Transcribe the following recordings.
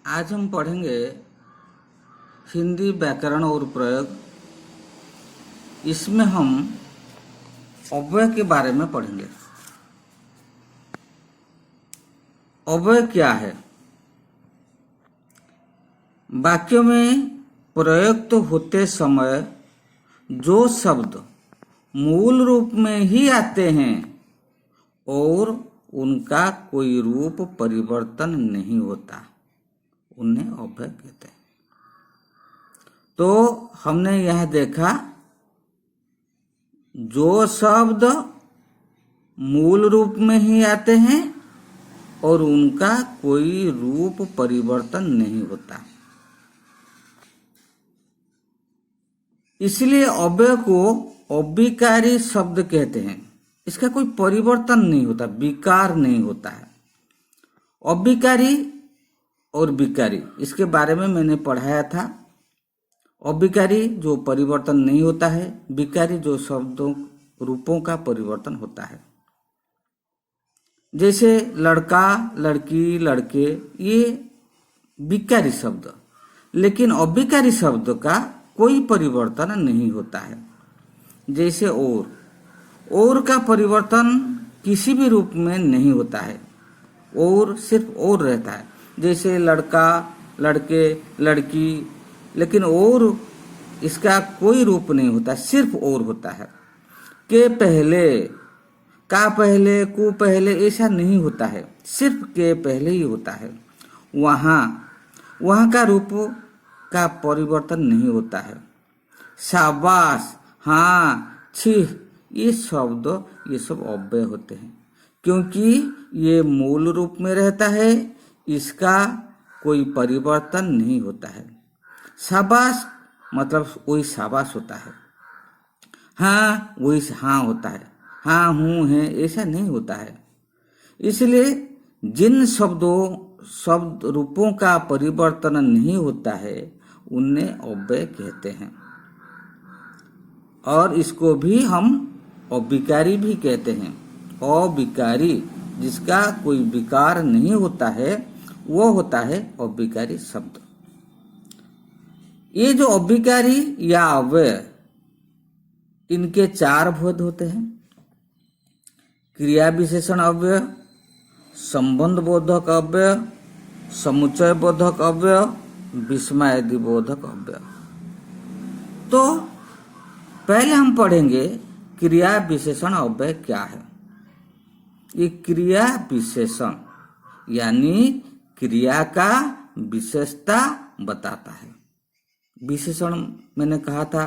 आज हम पढ़ेंगे हिंदी व्याकरण और प्रयोग। इसमें हम अव्यय के बारे में पढ़ेंगे। अव्यय क्या है? वाक्यों में प्रयुक्त होते समय जो शब्द मूल रूप में ही आते हैं और उनका कोई रूप परिवर्तन नहीं होता, उन्हें अव्यय कहते हैं। तो हमने यह देखा, जो शब्द मूल रूप में ही आते हैं और उनका कोई रूप परिवर्तन नहीं होता, इसलिए अव्यय को अविकारी शब्द कहते हैं। इसका कोई परिवर्तन नहीं होता, विकार नहीं होता है। अविकारी और विकारी, इसके बारे में मैंने पढ़ाया था। अविकारी जो परिवर्तन नहीं होता है, विकारी जो शब्दों रूपों का परिवर्तन होता है। जैसे लड़का, लड़की, लड़के, ये विकारी शब्द, लेकिन अविकारी शब्द का कोई परिवर्तन नहीं होता है। जैसे और का परिवर्तन किसी भी रूप में नहीं होता है, और सिर्फ और रहता है। जैसे लड़का, लड़के, लड़की, लेकिन और इसका कोई रूप नहीं होता, सिर्फ और होता है। के पहले, का पहले, कु पहले, ऐसा नहीं होता है, सिर्फ के पहले ही होता है। वहाँ का रूप का परिवर्तन नहीं होता है। शाबाश, हाँ, छी, ये शब्द, ये सब अव्यय होते हैं, क्योंकि ये मूल रूप में रहता है, इसका कोई परिवर्तन नहीं होता है। शाबाश मतलब वही शाबाश होता है, हाँ वही हाँ होता है, हाँ हूँ है, ऐसा नहीं होता है। इसलिए जिन शब्द रूपों का परिवर्तन नहीं होता है, उन्हें अव्यय कहते हैं। और इसको भी हम अविकारी भी कहते हैं। अविकारी, जिसका कोई विकार नहीं होता है, वो होता है अविकारी शब्द। ये जो अविकारी या अव्यय, इनके चार भेद होते हैं: क्रिया विशेषण अव्यय, संबंध बोधक अव्यय, समुच्चय बोधक अव्यय, विस्मयादि बोधक अव्यय। तो पहले हम पढ़ेंगे क्रिया विशेषण अव्यय क्या है। ये क्रिया विशेषण यानी क्रिया का विशेषता बताता है। विशेषण मैंने कहा था,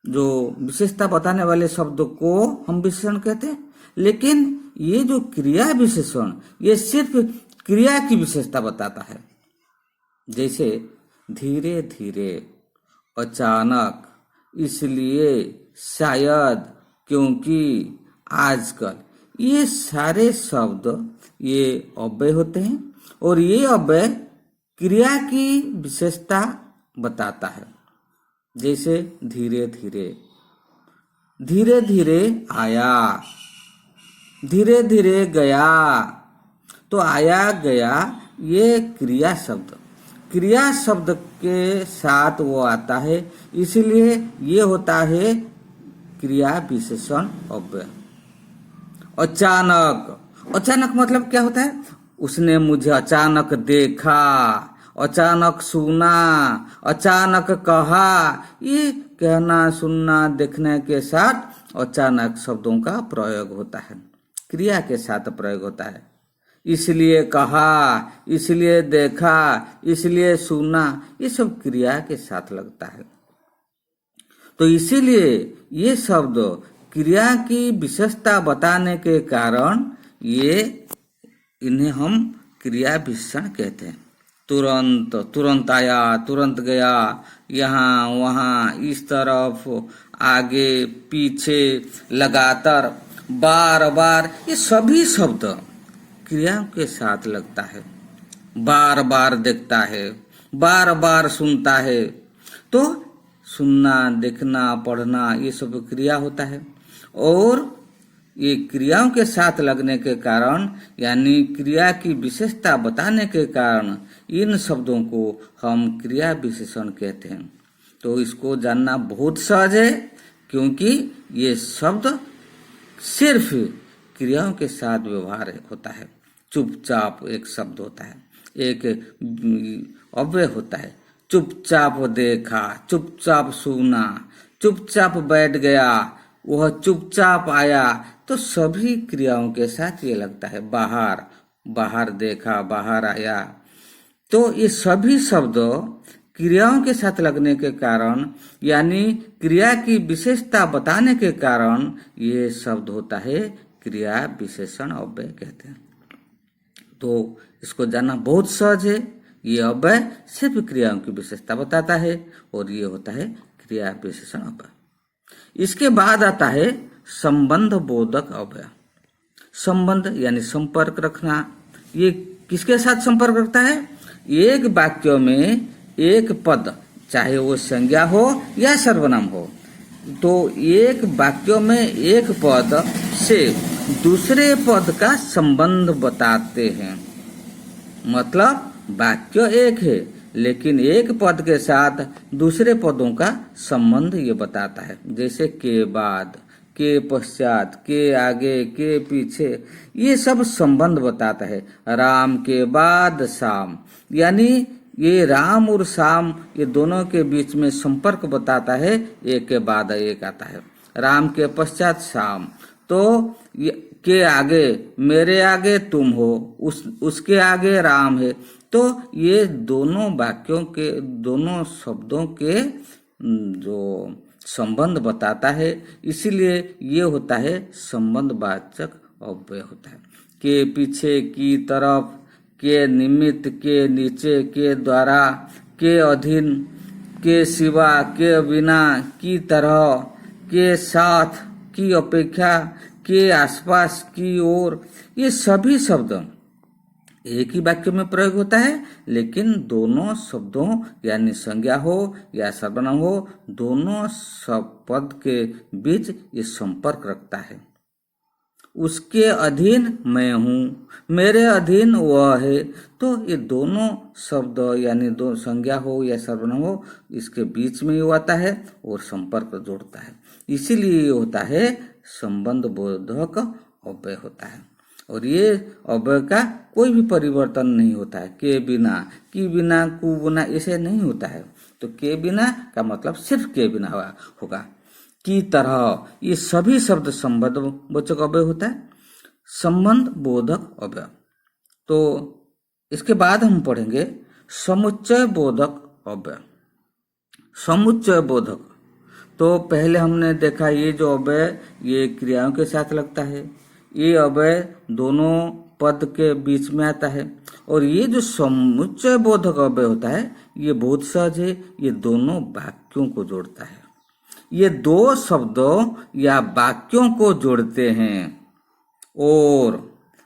जो विशेषता बताने वाले शब्द को हम विशेषण कहते हैं, लेकिन ये जो क्रिया विशेषण, ये सिर्फ क्रिया की विशेषता बताता है। जैसे धीरे धीरे, अचानक, इसलिए, शायद, क्योंकि, आजकल, ये सारे शब्द ये अव्यय होते हैं, और ये अव्यय क्रिया की विशेषता बताता है। जैसे धीरे धीरे, धीरे धीरे आया, धीरे धीरे गया। तो आया, गया, ये क्रिया शब्द, क्रिया शब्द के साथ वो आता है, इसलिए ये होता है क्रिया विशेषण अव्यय। अचानक, अचानक मतलब क्या होता है? उसने मुझे अचानक देखा, अचानक सुना, अचानक कहा। ये कहना, सुनना, देखने के साथ अचानक शब्दों का प्रयोग होता है, क्रिया के साथ प्रयोग होता है। इसलिए कहा, इसलिए देखा, इसलिए सुना, ये सब क्रिया के साथ लगता है। तो इसीलिए ये शब्द क्रिया की विशेषता बताने के कारण इन्हें हम क्रिया विशेषण कहते हैं। तुरंत, तुरंत आया, तुरंत गया, यहाँ वहाँ, इस तरफ, आगे पीछे, लगातार, बार बार, ये सभी शब्द क्रिया के साथ लगता है। बार बार देखता है, बार बार सुनता है। तो सुनना, देखना, पढ़ना, ये सब क्रिया होता है। और ये क्रियाओं के साथ लगने के कारण यानी क्रिया की विशेषता बताने के कारण इन शब्दों को हम क्रिया विशेषण कहते हैं। तो इसको जानना बहुत सहज है, क्योंकि ये शब्द सिर्फ क्रियाओं के साथ व्यवहार होता है। चुपचाप एक शब्द होता है, एक अव्यय होता है। चुपचाप देखा, चुपचाप सुना, चुपचाप बैठ गया, वह चुपचाप आया। तो सभी क्रियाओं के साथ ये लगता है। बाहर, बाहर देखा, बाहर आया। तो ये सभी शब्द क्रियाओं के साथ लगने के कारण यानी क्रिया की विशेषता बताने के कारण ये शब्द होता है क्रिया विशेषण अव्यय कहते हैं। तो इसको जानना बहुत सहज है। ये अव्यय सिर्फ क्रियाओं की विशेषता बताता है और ये होता है क्रिया विशेषण अव्यय। इसके बाद आता है संबंध बोधक अव्यय। संबंध यानी संपर्क रखना। ये किसके साथ संपर्क रखता है? एक वाक्य में एक पद, चाहे वो संज्ञा हो या सर्वनाम हो, तो एक वाक्य में एक पद से दूसरे पद का संबंध बताते हैं। मतलब वाक्य एक है, लेकिन एक पद के साथ दूसरे पदों का संबंध ये बताता है। जैसे के बाद, के पश्चात, के आगे, के पीछे, ये सब संबंध बताता है। राम के बाद शाम, यानी ये राम और शाम ये दोनों के बीच में संपर्क बताता है। एक के बाद एक आता है। राम के पश्चात शाम, तो ये के आगे, मेरे आगे तुम हो, उसके आगे राम है। तो ये दोनों वाक्यों के, दोनों शब्दों के जो संबंध बताता है, इसीलिए ये होता है संबंधवाचक अव्यय होता है। के पीछे, की तरफ, के निमित्त, के नीचे, के द्वारा, के अधीन, के सिवा, के बिना, की तरह, के साथ, की अपेक्षा, के आसपास, की ओर, ये सभी शब्द एक ही वाक्य में प्रयोग होता है, लेकिन दोनों शब्दों यानी संज्ञा हो या सर्वनाम हो, दोनों पद के बीच ये संपर्क रखता है। उसके अधीन मैं हूँ, मेरे अधीन वह है। तो ये दोनों शब्द यानी दो संज्ञा हो या सर्वनाम हो, इसके बीच में ये आता है और संपर्क जोड़ता है। इसीलिए ये होता है संबंध बोधक अव्यय होता है। और ये अव्यय का कोई भी परिवर्तन नहीं होता है। के बिना, की बिना, कु बिना, ऐसे नहीं होता है। तो के बिना का मतलब सिर्फ के बिना होगा। की तरह, ये सभी शब्द संबंध बोधक अव्यय होता है, संबंध बोधक अव्यय। तो इसके बाद हम पढ़ेंगे समुच्चय बोधक अव्यय। समुच्चय बोधक, तो पहले हमने देखा ये जो अव्यय ये क्रियाओं के साथ लगता है, ये अव्यय दोनों पद के बीच में आता है। और ये जो समुच्चय बोधक अव्यय होता है ये बहुत सहज है, ये दोनों वाक्यों को जोड़ता है। ये दो शब्दों या वाक्यों को जोड़ते हैं। और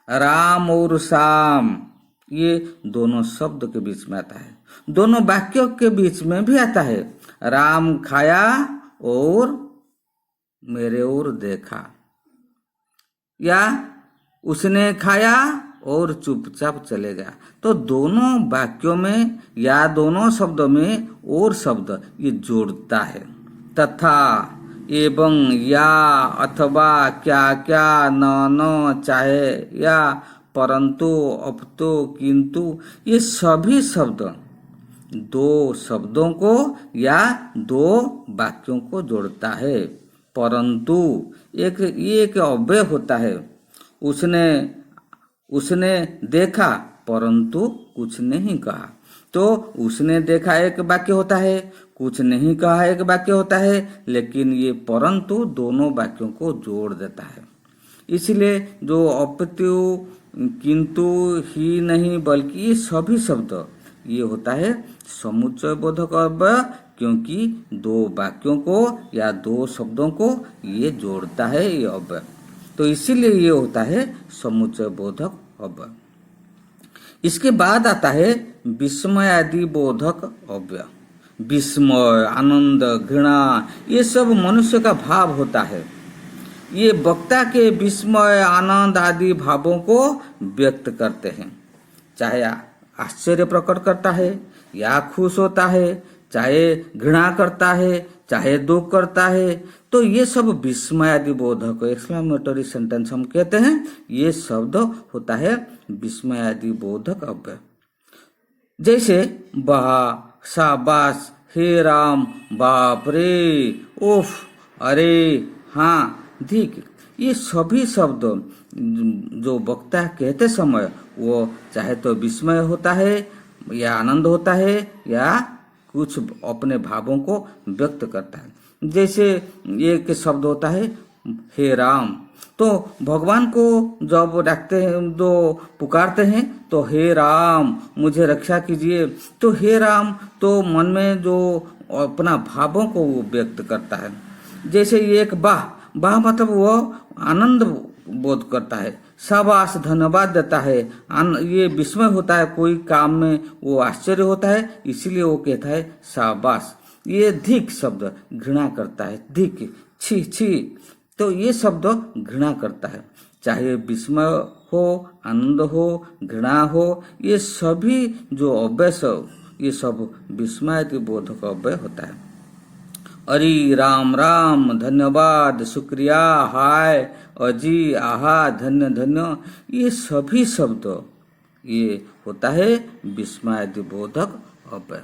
राम और शाम, ये दोनों शब्द के बीच में आता है, दोनों वाक्यों के बीच में भी आता है। राम खाया और मेरे ओर देखा, या उसने खाया और चुपचाप चले गया। तो दोनों वाक्यों में या दोनों शब्दों में और शब्द ये जोड़ता है। तथा, एवं, या, अथवा, क्या क्या, न, चाहे, या, परंतु, अपितु, किंतु, ये सभी शब्द दो शब्दों को या दो वाक्यों को जोड़ता है। परंतु एक अव्यय होता है। उसने देखा परंतु कुछ नहीं कहा। तो उसने देखा एक वाक्य होता है, कुछ नहीं कहा एक वाक्य होता है, लेकिन ये परंतु दोनों वाक्यों को जोड़ देता है। इसलिए जो अपितु, किंतु, ही नहीं, बल्कि ये सभी शब्द ये होता है समुच्चय बोधक अव्यय, क्योंकि दो वाक्यों को या दो शब्दों को ये जोड़ता है ये अव्यय। तो इसीलिए ये होता है समुच्चय बोधक अव्यय। इसके बाद आता है विस्मय आदि बोधक अव्यय। विस्मय, आनंद, घृणा, ये सब मनुष्य का भाव होता है। ये वक्ता के विस्मय, आनंद आदि भावों को व्यक्त करते हैं। चाहे आश्चर्य प्रकट करता है या खुश होता है, चाहे घृणा करता है, चाहे दुख करता है, तो ये सब विस्मय आदि बोधक एक्सक्लेमेटरी सेंटेंस हम कहते हैं। ये शब्द होता है विस्मय आदि बोधक अव्यय। जैसे वाह, शाबाश, हे राम, बाप रे, उफ, अरे, हाँ, ठीक, ये सभी शब्द जो वक्ता कहते समय वो चाहे तो विस्मय होता है या आनंद होता है या कुछ अपने भावों को व्यक्त करता है। जैसे एक शब्द होता है हे राम, तो भगवान को जब डाकते हैं, जो पुकारते हैं, तो हे राम मुझे रक्षा कीजिए, तो हे राम तो मन में जो अपना भावों को वो व्यक्त करता है। जैसे एक वाह, वाह मतलब वो आनंद बोध करता है, शाबाश धन्यवाद देता है, ये विस्मय होता है, कोई काम में वो आश्चर्य होता है, इसीलिए वो कहता है शाबाश। ये धिक शब्द घृणा करता है, धिक, छी छी, तो ये शब्द घृणा करता है। चाहे विस्मय हो, आनंद हो, घृणा हो, ये सभी जो अव्यय ये सब विस्मय बोधक अव्यय होता है। अरे राम राम, धन्यवाद, शुक्रिया, हाय, अजी, आहा, धन्य धन्य, ये सभी शब्द ये होता है विस्मय बोधक अव्यय।